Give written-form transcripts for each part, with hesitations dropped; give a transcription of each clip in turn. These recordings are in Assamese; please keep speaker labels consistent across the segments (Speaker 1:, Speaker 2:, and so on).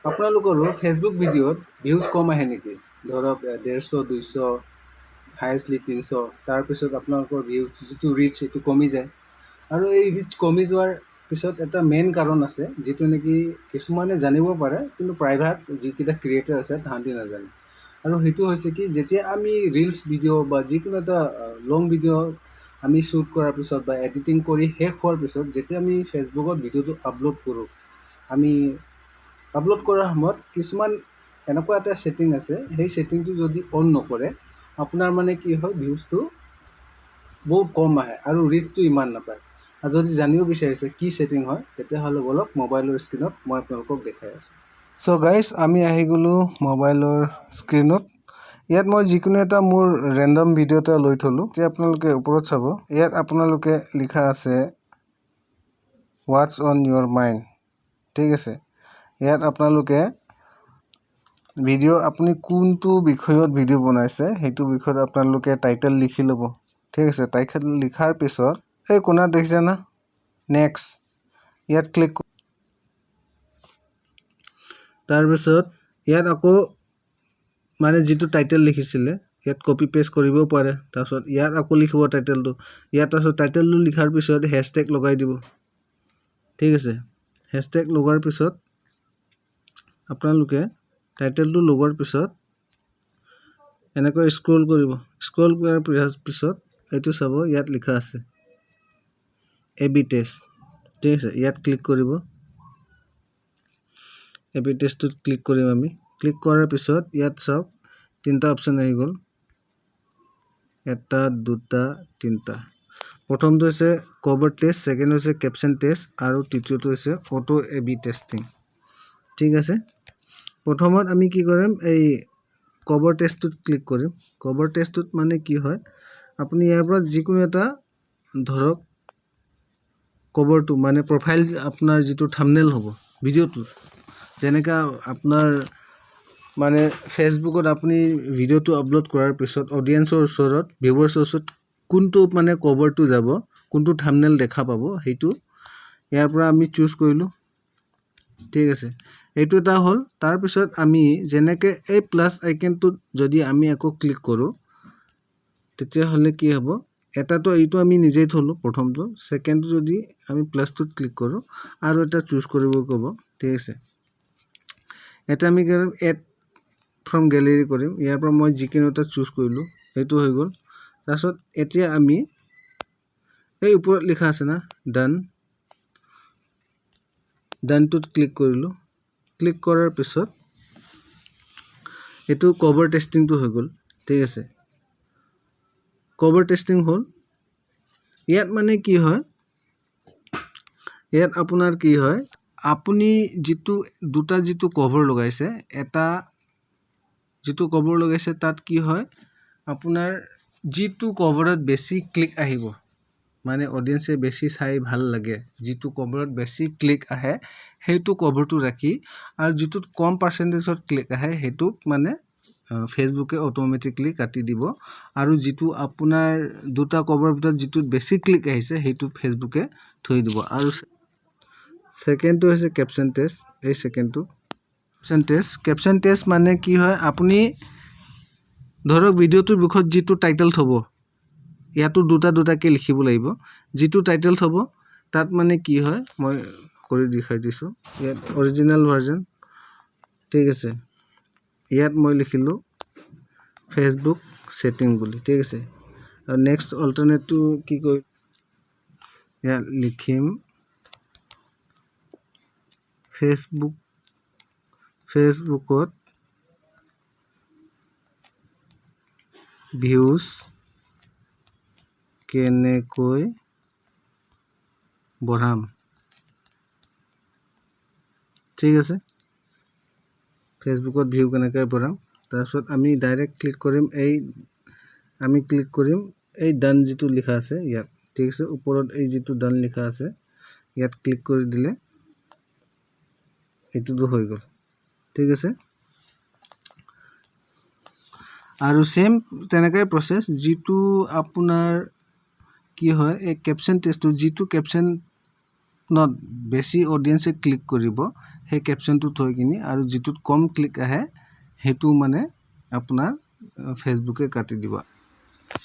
Speaker 1: আপোনালোকৰো ফেচবুক ভিডিঅ'ত ভিউজ কম আহে নেকি? ধৰক 150 200 হায়েষ্টলি 300, তাৰপিছত আপোনালোকৰ ভিউজ যিটো ৰিচ সেইটো কমি যায়। আৰু এই ৰিচ কমি যোৱাৰ পিছত এটা মেইন কাৰণ আছে, যিটো নেকি কিছুমানে জানিব পাৰে কিন্তু প্ৰায়ভাগ যিকেইটা ক্ৰিয়েটাৰ আছে তাহাঁতি নাজানে। আৰু সেইটো হৈছে কি, যেতিয়া আমি ৰিলছ ভিডিঅ' বা যিকোনো এটা লং ভিডিঅ' আমি শ্বুট কৰাৰ পিছত বা এডিটিং কৰি শেষ হোৱাৰ পিছত যেতিয়া আমি ফেচবুকত ভিডিঅ'টো আপলোড কৰোঁ, আমি আপলোড কৰাৰ সময়ত কিছুমান এনেকুৱা এটা ছেটিং আছে, সেই ছেটিংটো যদি অন নকৰে আপোনাৰ মানে কি হয়, ভিউজটো বহুত কম আহে আৰু ৰিচটো ইমান নাপায়। আৰু যদি জানিব বিচাৰিছে কি ছেটিং হয়, তেতিয়াহ'লে বলক মোবাইলৰ স্ক্ৰীণত মই আপোনালোকক দেখাই আছোঁ। চ' গাইজ, আমি আহি গ'লোঁ মোবাইলৰ স্ক্ৰীণত। ইয়াত মই যিকোনো এটা মোৰ ৰেণ্ডম ভিডিঅ' এটা লৈ থ'লোঁ। এতিয়া আপোনালোকে ওপৰত চাব, ইয়াত আপোনালোকে লিখা আছে হোৱাটছ অন ইয়'ৰ মাইণ্ড। ঠিক আছে, ইয়াত আপোনালোকে ভিডিঅ' আপুনি কোনটো বিষয়ত ভিডিঅ' বনাইছে সেইটো বিষয়ত আপোনালোকে টাইটেল লিখি ল'ব। ঠিক আছে, টাইটেল লিখাৰ পিছত এই কোনাত দেখিছে না নেক্সট, ইয়াত ক্লিক। তাৰপিছত ইয়াত আকৌ মানে যিটো টাইটেল লিখিছিলে ইয়াত কপি পেষ্ট কৰিবও পাৰে। তাৰপিছত ইয়াত আকৌ লিখিব টাইটেলটো। ইয়াত তাৰপিছত টাইটেলটো লিখাৰ পিছত হেছটেগ লগাই দিব। ঠিক আছে, হেছটেগ লগোৱাৰ পিছত আপোনালোকে টাইটেলটো লগোৱাৰ পিছত এনেকৈ স্ক্ৰল কৰিব। স্ক্ৰল কৰাৰ পিছত এইটো চাব, ইয়াত লিখা আছে এবি টেষ্ট। ঠিক আছে, ইয়াত ক্লিক কৰিব। এবি টেষ্টটোত ক্লিক কৰিম আমি। ক্লিক কৰাৰ পিছত ইয়াত চাওক, তিনিটা অপশ্যন আহি গ'ল, এটা দুটা তিনিটা। প্ৰথমটো হৈছে কভাৰ টেষ্ট, ছেকেণ্ড হৈছে কেপশ্যন টেষ্ট আৰু তৃতীয়টো হৈছে অটো এবি টেষ্টিং। ঠিক আছে, প্ৰথমত আমি কি কৰিম, এই কভাৰ টেষ্টটোত ক্লিক কৰিম। কভাৰ টেষ্টটোত মানে কি হয়, আপুনি ইয়াৰ পৰা যিকোনো এটা ধৰক কভাৰটো মানে প্ৰফাইল, আপোনাৰ যিটো থাম্বনেইল হ'ব ভিডিঅ'টোৰ, যেনেকৈ আপোনাৰ মানে ফেচবুকত আপুনি ভিডিঅ'টো আপলোড কৰাৰ পিছত অডিয়েঞ্চৰ ওচৰত, ভিউৱাৰ্ছৰ ওচৰত কোনটো মানে কভাৰটো যাব, কোনটো থাম্বনেইল দেখা পাব, সেইটো ইয়াৰ পৰা আমি চুজ কৰিলোঁ। ঠিক আছে, এইটো এটা হ'ল। তাৰপিছত আমি যেনেকৈ এই প্লাছ আইকনটোত যদি আমি আকৌ ক্লিক কৰোঁ, তেতিয়াহ'লে কি হ'ব, এটাতো এইটো আমি নিজেই থ'লোঁ প্ৰথমটো, ছেকেণ্ডটো যদি আমি প্লাছটোত ক্লিক কৰোঁ আৰু এটা চুজ কৰিব ক'ব। ঠিক আছে, এটা আমি কৰিম এড ফ্ৰম গেলেৰী কৰিম। ইয়াৰ পৰা মই যিকোনো এটা চুজ কৰিলোঁ, সেইটো হৈ গ'ল। তাৰপিছত এতিয়া আমি এই ওপৰত লিখা আছে না ডান, ডানটোত ক্লিক কৰিলোঁ। ক্লিক কৰাৰ পিছত এইটো কভাৰ টেষ্টিংটো হৈ গ'ল। ঠিক আছে, কভাৰ টেষ্টিং হ'ল। ইয়াত মানে কি হয়, ইয়াত আপোনাৰ কি হয়, আপুনি যিটো দুটা যিটো কভাৰ লগাইছে, এটা যিটো কভাৰ লগাইছে তাত কি হয়, আপোনাৰ যিটো কভাৰত বেছি ক্লিক আহিব, মানে অডিয়েঞ্চে বেছি চাই ভাল লাগে, যিটো কভাৰত বেছি ক্লিক আহে সেইটো কভাৰটো ৰাখি, আৰু যিটোত কম পাৰ্চেণ্টেজত ক্লিক আহে সেইটোক মানে ফেচবুকে অট'মেটিকলি কাটি দিব। আৰু যিটো আপোনাৰ দুটা কভাৰৰ ভিতৰত যিটোত বেছি ক্লিক আহিছে সেইটো ফেচবুকে থৈ দিব। আৰু ছেকেণ্ডটো হৈছে কেপশ্যন টেষ্ট। এই ছেকেণ্ডটো কেপশ্যন টেষ্ট মানে কি হয়, আপুনি ধৰক ভিডিঅ'টোৰ বিষয়ত যিটো টাইটেল থ'ব, ইয়াতো দুটাকৈ লিখিব লাগিব। যিটো টাইটেল থ'ব তাত মানে কি হয়, মই কৰি দেখাই দিছোঁ। ইয়াত অৰিজিনেল ভাৰ্জন। ঠিক আছে, ইয়াত মই লিখিলোঁ ফেচবুক ছেটিং বুলি। ঠিক আছে, আৰু নেক্সট অল্টাৰনেটটো কি কৰিম, ইয়াত লিখিম ফেচবুকত ভিউজ কেনেকৈ বঢ়াম। ঠিক আছে, ফেচবুকত ভিউ কেনেকৈ বঢ়াম। তাৰপিছত আমি ডাইৰেক্ট ক্লিক কৰিম, এই ডান যিটো লিখা আছে ইয়াত। ঠিক আছে, ওপৰত এই যিটো ডান লিখা আছে ইয়াত ক্লিক কৰি দিলে এইটোতো হৈ গ'ল। ঠিক আছে, আৰু সেম তেনেকৈ প্ৰচেছ, যিটো আপোনাৰ কি হয়, এই কেপশ্যন টেষ্টটো, যিটো কেপশ্যন কেপশ্যনত বেছি অডিয়েঞ্চে ক্লিক কৰিব সেই কেপশ্যনটো থৈ কিনি আৰু যিটোত কম ক্লিক আহে সেইটো মানে আপোনাৰ ফেচবুকে কাটি দিব।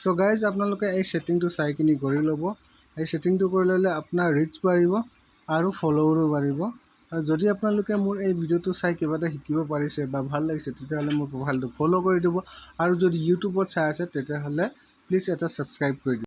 Speaker 1: চ' গাইজ আপোনালোকে এই ছেটিংটো চাই কিনি কৰি ল'ব। এই ছেটিংটো কৰি ল'লে আপোনাৰ ৰিচ বাঢ়িব আৰু ফলোৱাৰো বাঢ়িব। আৰু যদি আপোনালোকে মোৰ এই ভিডিঅ'টো চাই কিবা এটা শিকিব পাৰিছে বা ভাল লাগিছে তেতিয়াহ'লে মোৰ প্ৰফাইলটো ফ'ল' কৰি দিব। আৰু যদি ইউটিউবত চাই আছে তেতিয়াহ'লে প্লিজ এটা ছাবস্ক্ৰাইব কৰি দিব।